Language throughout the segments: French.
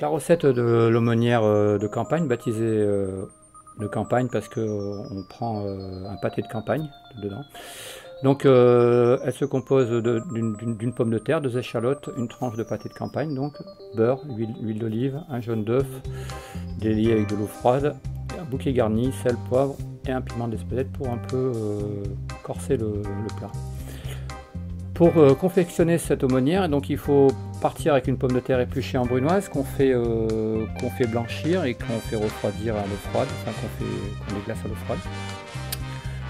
Donc la recette de l'aumônière de campagne, baptisée de campagne parce qu'on prend un pâté de campagne dedans. Donc elle se compose d'une pomme de terre, 2 échalotes, une tranche de pâté de campagne, donc beurre, huile d'olive, un jaune d'œuf délié avec de l'eau froide, un bouquet garni, sel, poivre et un piment d'Espelette pour un peu corser le plat. Pour confectionner cette aumônière, donc il faut partir avec une pomme de terre épluchée en brunoise qu'on fait blanchir et qu'on fait refroidir à l'eau froide, enfin qu'on déglace à l'eau froide.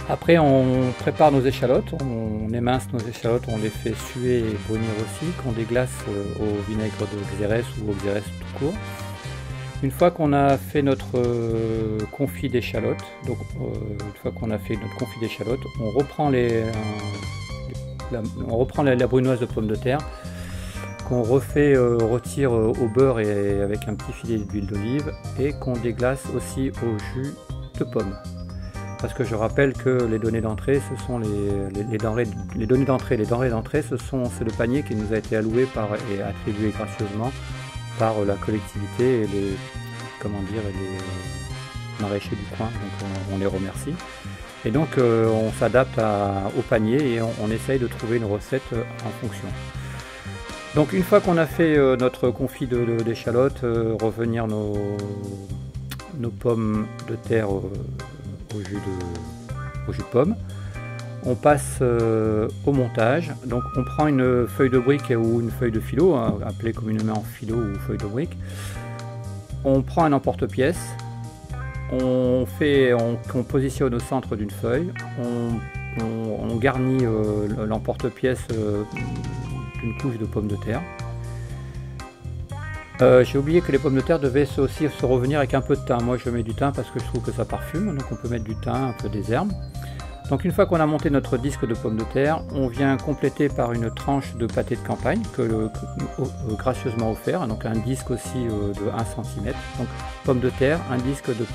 Après on prépare nos échalotes, on émince nos échalotes, on les fait suer et brunir aussi, qu'on déglace au vinaigre de xérès ou au xérès tout court. Une fois qu'on a fait notre confit d'échalotes, donc on reprend la brunoise de pommes de terre qu'on refait rôtir au beurre et avec un petit filet d'huile d'olive et qu'on déglace aussi au jus de pomme. Parce que je rappelle que les données d'entrée, ce sont les denrées d'entrée, c'est le panier qui nous a été alloué et attribué gracieusement par la collectivité et les maraîchers du coin, donc on les remercie. Et donc on s'adapte au panier et on essaye de trouver une recette en fonction. Donc une fois qu'on a fait notre confit d'échalotes, revenir nos pommes de terre au jus de pomme, on passe au montage. Donc on prend une feuille de brique ou une feuille de filo, appelée communément filo ou feuille de brique. On prend un emporte-pièce, on positionne au centre d'une feuille, on garnit l'emporte-pièce d'une couche de pommes de terre. J'ai oublié que les pommes de terre devaient aussi se revenir avec un peu de thym. Moi je mets du thym parce que je trouve que ça parfume, donc on peut mettre du thym, un peu des herbes. Donc une fois qu'on a monté notre disque de pommes de terre, on vient compléter par une tranche de pâté de campagne gracieusement offert, donc un disque aussi de 1 cm. Donc pommes de terre, un disque de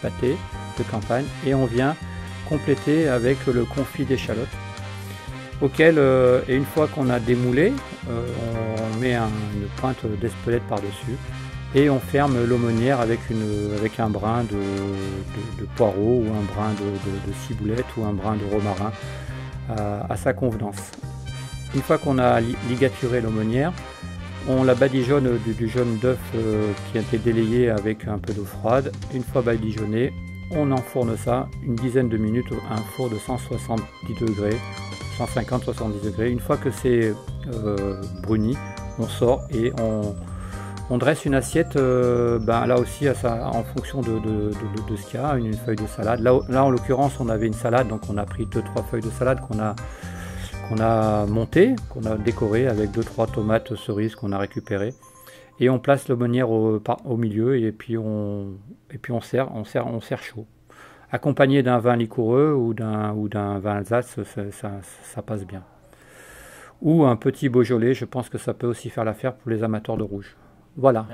pâté de campagne et on vient compléter avec le confit d'échalotes auquel, et une fois qu'on a démoulé, on met une pointe d'Espelette par-dessus et on ferme l'aumônière avec un brin de poireau ou un brin de ciboulette ou un brin de romarin à sa convenance. Une fois qu'on a ligaturé l'aumônière, on la badigeonne du jaune d'œuf qui a été délayé avec un peu d'eau froide. Une fois badigeonné, on enfourne ça une dizaine de minutes à un four de 170 degrés, 150-70 degrés. Une fois que c'est bruni, on sort et on dresse une assiette, là aussi en fonction de ce qu'il y a, une feuille de salade. Là en l'occurrence on avait une salade, donc on a pris 2-3 feuilles de salade qu'on a montées, qu'on a décorées avec 2-3 tomates cerises qu'on a récupérées. Et on place l'aumônière au milieu et puis on sert chaud. Accompagné d'un vin liquoreux ou d'un vin Alsace, ça passe bien. Ou un petit Beaujolais, je pense que ça peut aussi faire l'affaire pour les amateurs de rouge. Voilà.